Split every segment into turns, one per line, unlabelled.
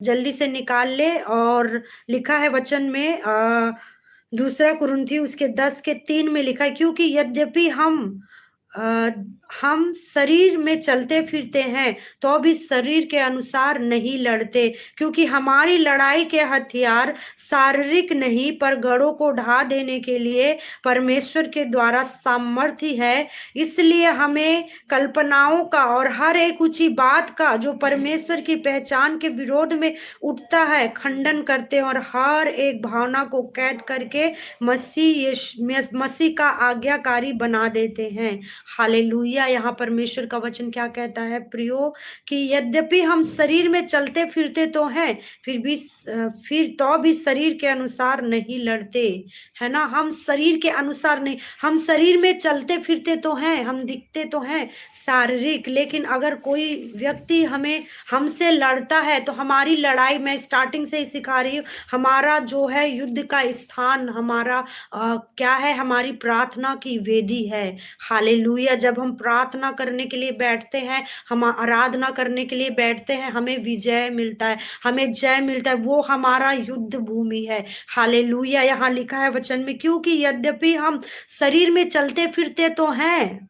जल्दी से निकाल ले। और लिखा है वचन में, दूसरा कुरिन्थी उसके 10 के 3 में लिखा है, क्योंकि यद्यपि अ, हम शरीर में चलते फिरते हैं तो भी शरीर के अनुसार नहीं लड़ते, क्योंकि हमारी लड़ाई के हथियार शारीरिक नहीं पर गढ़ों को ढा देने के लिए परमेश्वर के द्वारा सामर्थ्य है। इसलिए हमें कल्पनाओं का और हर एक ऊंची बात का जो परमेश्वर की पहचान के विरोध में उठता है खंडन करते हैं, और हर एक भावना को कैद करके मसीह का आज्ञाकारी बना देते हैं। हालेलुया। यहाँ परमेश्वर का वचन क्या कहता है प्रियो, कि यद्यपि हम शरीर में चलते फिरते तो हैं, फिर तो भी शरीर के अनुसार नहीं लड़ते, है ना। हम शरीर के अनुसार नहीं, हम शरीर में चलते फिरते तो हैं, हम दिखते तो हैं शारीरिक, लेकिन अगर कोई व्यक्ति हमसे लड़ता है तो हमारी लड़ाई, मैं स्टार्टिंग से ही सिखा रही हूँ, हमारा जो है युद्ध का स्थान, हमारा क्या है, हमारी प्रार्थना की वेदी है। हालेलुया। जब हम प्रार्थना करने के लिए बैठते हैं, हम आराधना करने के लिए बैठते हैं, हमें विजय मिलता है, हमें जय मिलता है, वो हमारा युद्ध भूमि है। हालेलुया। यहाँ लिखा है वचन में, क्योंकि यद्यपि हम शरीर में चलते फिरते तो हैं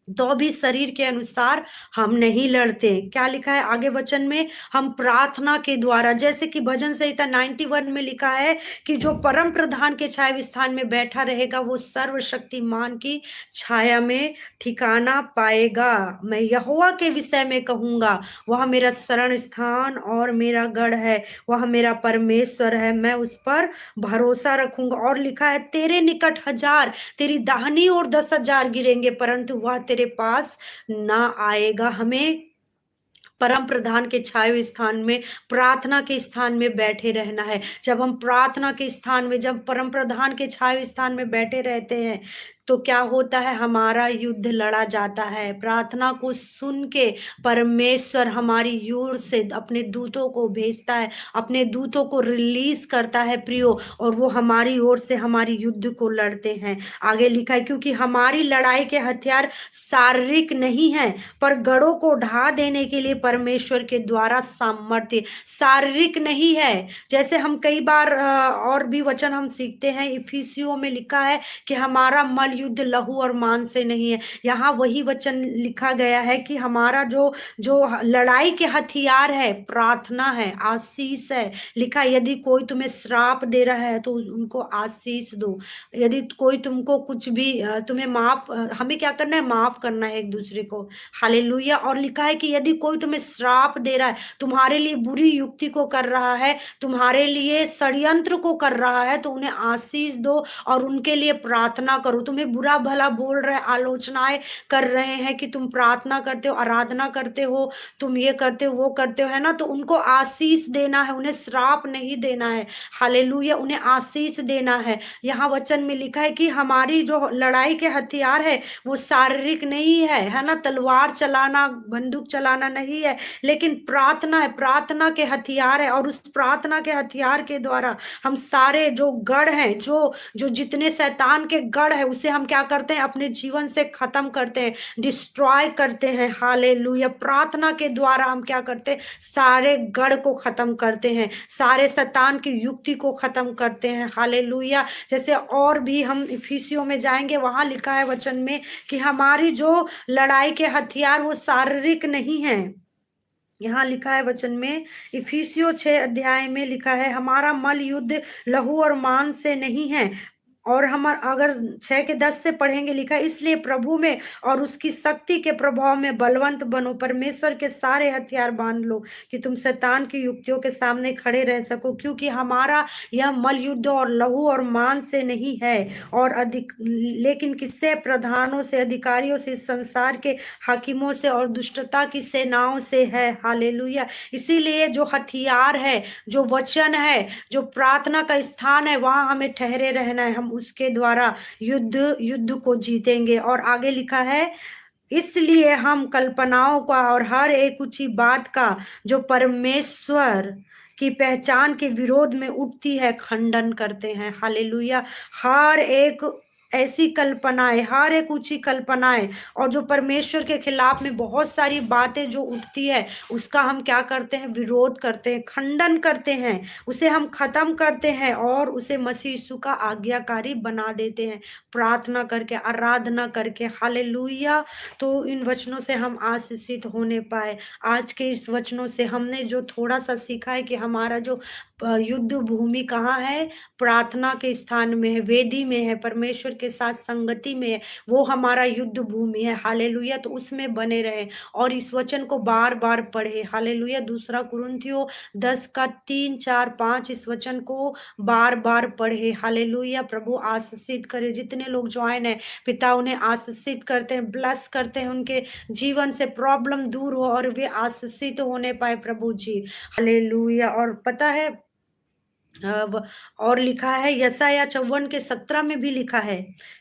तो भी शरीर के अनुसार हम नहीं लड़ते। क्या लिखा है आगे वचन में, हम प्रार्थना के द्वारा, जैसे कि भजन संहिता 91 में लिखा है कि जो परम प्रधान के छाया स्थान में बैठा रहेगा वो सर्वशक्तिमान की छाया में ठिकाना पाएगा। मैं यहोवा के विषय में कहूंगा, वह मेरा शरण स्थान और मेरा गढ़ है, वह मेरा परमेश्वर है, मैं उस पर भरोसा रखूंगा। और लिखा है, तेरे निकट 1000, तेरी दाहिनी ओर 10,000 गिरेंगे परंतु वह तेरे पास ना आएगा। हमें परम प्रधान के छाये स्थान में, प्रार्थना के स्थान में बैठे रहना है। जब हम प्रार्थना के स्थान में, जब परम प्रधान के छाये स्थान में बैठे रहते हैं तो क्या होता है, हमारा युद्ध लड़ा जाता है। प्रार्थना को सुन के परमेश्वर हमारी ओर से अपने दूतों को भेजता है, अपने दूतों को रिलीज करता है प्रियो, और वो हमारी ओर से हमारी युद्ध को लड़ते हैं। आगे लिखा है, क्योंकि हमारी लड़ाई के हथियार शारीरिक नहीं है पर गढ़ों को ढा देने के लिए परमेश्वर के द्वारा सामर्थ्य। शारीरिक नहीं है, जैसे हम कई बार और भी वचन हम सीखते हैं, इफिसियों में लिखा है कि हमारा मल युद्ध लहू और मांस से नहीं है। यहाँ वही वचन लिखा गया है कि हमारा जो जो लड़ाई के हथियार है प्रार्थना है, आशीष है। लिखा है, यदि कोई तुम्हें श्राप दे रहा है तो उनको आशीष दो। यदि कोई तुमको कुछ भी तुम्हें हमें क्या करना है, माफ करना है एक दूसरे को। हालेलुया। और लिखा है कि यदि कोई तुम्हें श्राप दे रहा है, तुम्हारे लिए बुरी युक्ति को कर रहा है, तुम्हारे लिए षड्यंत्र को कर रहा है, तो उन्हें आशीष दो और उनके लिए प्रार्थना करो। तुम्हें बुरा भला बोल रहे, आलोचनाएं कर रहे हैं कि तुम प्रार्थना करते हो, आराधना करते हो, तुम ये करते हो, वो करते हो, है ना, तो उनको आशीष देना है, उन्हें श्राप नहीं देना है। हालेलुया। उन्हें आशीष देना है। यहाँ वचन में लिखा है कि हमारी जो लड़ाई के हथियार है वो शारीरिक नहीं है ना, तलवार चलाना, बंदूक चलाना नहीं है, लेकिन प्रार्थना है, प्रार्थना के हथियार है। और उस प्रार्थना के हथियार के द्वारा हम सारे जो गढ़ हैं, जो जो जितने शैतान के गढ़ है, उसे हम क्या करते हैं, अपने जीवन से खत्म करते हैं, डिस्ट्रॉय करते हैं। हालेलुया। प्रार्थना के द्वारा हम क्या करते हैं, सारे गढ़ को खत्म करते हैं, सारे शैतान की युक्ति को खत्म करते हैं। हालेलुया। जैसे और भी हम इफिसियों में जाएंगे, वहां लिखा है वचन में कि हमारी जो लड़ाई के हथियार वो शारीरिक नहीं है। यहाँ लिखा है वचन में, इफिसियो 6 अध्याय में लिखा है, हमारा मल युद्ध लहू और मांस से नहीं है। और हम अगर 6 के 10 से पढ़ेंगे, लिखा है, इसलिए प्रभु में और उसकी शक्ति के प्रभाव में बलवंत बनो, परमेश्वर के सारे हथियार बांध लो कि तुम शैतान की युक्तियों के सामने खड़े रह सको, क्योंकि हमारा यह मल युद्ध और लहू और मांस से नहीं है और अधिक, लेकिन किससे, प्रधानों से, अधिकारियों से, इस संसार के हाकिमों से और दुष्टता की सेनाओं से है। हालेलुया। इसीलिए जो हथियार है, जो वचन है, जो प्रार्थना का स्थान है, वहां हमें ठहरे रहना है। हम उसके द्वारा युद्ध युद्ध को जीतेंगे। और आगे लिखा है, इसलिए हम कल्पनाओं का और हर एक ऊंची बात का जो परमेश्वर की पहचान के विरोध में उठती है खंडन करते हैं। हालेलुया। हर एक ऐसी कल्पनाएँ, हर एक ऊँची कल्पनाएँ और जो परमेश्वर के खिलाफ में बहुत सारी बातें जो उठती है, उसका हम क्या करते हैं? विरोध करते हैं, खंडन करते हैं, उसे हम ख़त्म करते हैं और उसे मसीह यीशु का आज्ञाकारी बना देते हैं, प्रार्थना करके, आराधना करके। हालेलुया! तो इन वचनों से हम आशीषित होने पाएँ। आज के इस वचनों से हमने जो थोड़ा-सा सीखा है कि हमारा जो युद्ध भूमि कहाँ है? प्रार्थना के स्थान में है, वेदी में है, परमेश्वर के साथ संगति में है, वो हमारा युद्ध भूमि है, हालेलुया! तो उसमें बने रहें और इस वचन को बार-बार पढ़ें, हालेलुया! दूसरा कुरिन्थियों 10 का 3, 4, 5 इस वचन को बार-बार पढ़ें, हालेलुया! प्रभु आशीषित करे, जितने लोग जॉइन हैं, पिता उन्हें आशीषित करते हैं, ब्लेस करते हैं, उनके जीवन से प्रॉब्लम दूर हो और वे आशीषित होने पाएँ प्रभु जी, हालेलुया! और पता है व और लिखा है यशायाह 54 के 17 में भी लिखा है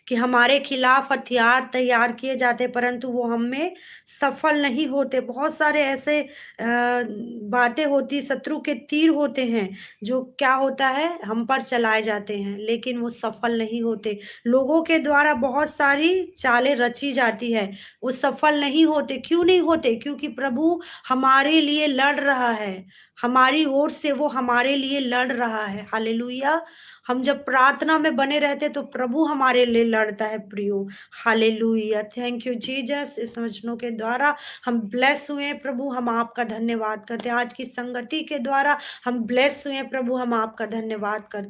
कि हमारे खिलाफ हथियार तैयार किए जाते परंतु वो हम में सफल नहीं होते। बहुत सारे ऐसे बातें होती शत्रु के तीर होते हैं जो क्या होता है हम पर चलाए जाते हैं लेकिन वो सफल नहीं होते। लोगों के द्वारा बहुत सारी चालें रची जाती है, वो सफल नहीं होते। क्यों नहीं होते? क्योंकि प्रभु हमारे लिए लड़ रहा है। हमारी ओर से वो हमारे लिए लड़ रहा है, हालेलुया! हम जब प्रार्थना में बने रहते हैं, तो प्रभु हमारे लिए लड़ता है प्रियो, हालेलुया! थैंक यू जीसस इस वचनों के द्वारा हम ब्लेस हुए हैं प्रभु, हम आपका धन्यवाद करते हैं। आज की संगति के द्वारा हम ब्लेस हुए हैं प्रभु, हम आपका धन्यवाद करते हैं।